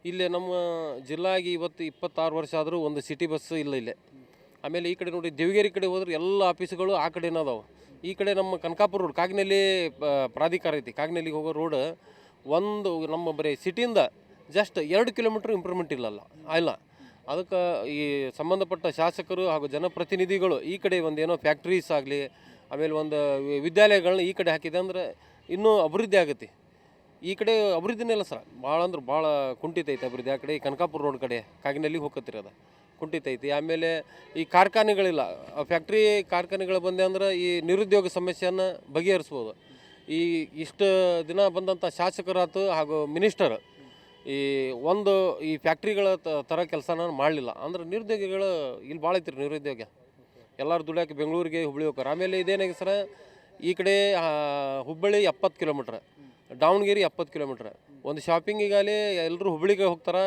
ಇಲ್ಲೇ ನಮ್ಮ ಜಿಲ್ಲಾಗಿ ಇವತ್ತು 26 ವರ್ಷ ಆದರೂ ಒಂದು ಸಿಟಿ ಬಸ್ ಇಲ್ಲ ಇಲ್ಲೇ. ಆಮೇಲೆ ಈ ಕಡೆ ನೋಡಿ ದೇವಗಿರಿ ಕಡೆ ಹೋದ್ರೆ ಎಲ್ಲ ಆಫೀಸ್ಗಳು ಆ ಕಡೆನೇ ಅದಾವೆ. ಈ ಕಡೆ ನಮ್ಮ ಕನಕಾಪುರ ರೋಡ್ ಕಾಗಿನೆಲ್ಲಿ ಪ್ರಾಧಿಕಾರ ಐತಿ, ಕಾಗಿನೆಲ್ಲಿಗೆ ಹೋಗೋ ರೋಡ್ ಒಂದು ನಮ್ಮ ಬರೀ ಸಿಟಿಯಿಂದ ಜಸ್ಟ್ 2 ಕಿಲೋಮೀಟ್ರ್ ಇಂಪ್ರೂವ್ಮೆಂಟ್ ಇಲ್ಲ. ಅದಕ್ಕೆ ಈ ಸಂಬಂಧಪಟ್ಟ ಶಾಸಕರು ಹಾಗೂ ಜನಪ್ರತಿನಿಧಿಗಳು ಈ ಕಡೆ ಒಂದೇನೋ ಫ್ಯಾಕ್ಟ್ರೀಸ್ ಆಗಲಿ, ಆಮೇಲೆ ಒಂದು ವಿದ್ಯಾಲಯಗಳನ್ನ ಈ ಕಡೆ ಹಾಕಿದೆ ಅಂದ್ರೆ ಇನ್ನೂ ಅಭಿವೃದ್ಧಿ ಆಗುತ್ತೆ. ಈ ಕಡೆ ಅಭಿವೃದ್ಧಿನೇ ಇಲ್ಲ ಸರ್, ಭಾಳ ಅಂದ್ರೆ ಭಾಳ ಕುಂಠಿತೈತೆ ಅಭಿವೃದ್ಧಿ. ಆ ಕಡೆ ಈ ಕನಕಾಪುರ ರೋಡ್ ಕಡೆ ಕಾಗಿನೆಲ್ಲಿಗೆ ಹೋಗತ್ತಿರೋದು ಕುಂಠಿತೈತಿ. ಆಮೇಲೆ ಈ ಕಾರ್ಖಾನೆಗಳಿಲ್ಲ, ಫ್ಯಾಕ್ಟ್ರಿ ಕಾರ್ಖಾನೆಗಳು ಬಂದೆ ಅಂದ್ರೆ ಈ ನಿರುದ್ಯೋಗ ಸಮಸ್ಯೆಯನ್ನು ಬಗೆಹರಿಸ್ಬೋದು. ಈ ಇಷ್ಟು ದಿನ ಬಂದಂಥ ಶಾಸಕರಾತು ಹಾಗೂ ಮಿನಿಸ್ಟರ್ ಈ ಫ್ಯಾಕ್ಟ್ರಿಗಳ ಥರ ಕೆಲಸನ ಮಾಡಲಿಲ್ಲ ಅಂದ್ರೆ ನಿರುದ್ಯೋಗಿಗಳು ಇಲ್ಲಿ ಭಾಳ ಐತ್ರಿ ನಿರುದ್ಯೋಗ. ಎಲ್ಲರೂ ದುಡಿಯೋಕೆ ಬೆಂಗಳೂರಿಗೆ ಹುಬ್ಳಿ ಹೋಗ್ತಾರೆ. ಆಮೇಲೆ ಇದೇನಾಗಿ ಸರ ಈ ಕಡೆ ಹುಬ್ಬಳ್ಳಿ 70 ಕಿಲೋಮೀಟ್ರ್, ದಾವಣಗೆರೆ 70 ಕಿಲೋಮೀಟ್ರ್. ಒಂದು ಶಾಪಿಂಗಿಗಾಗಲಿ ಎಲ್ಲರೂ ಹುಬ್ಳಿಗೆ ಹೋಗ್ತಾರೆ.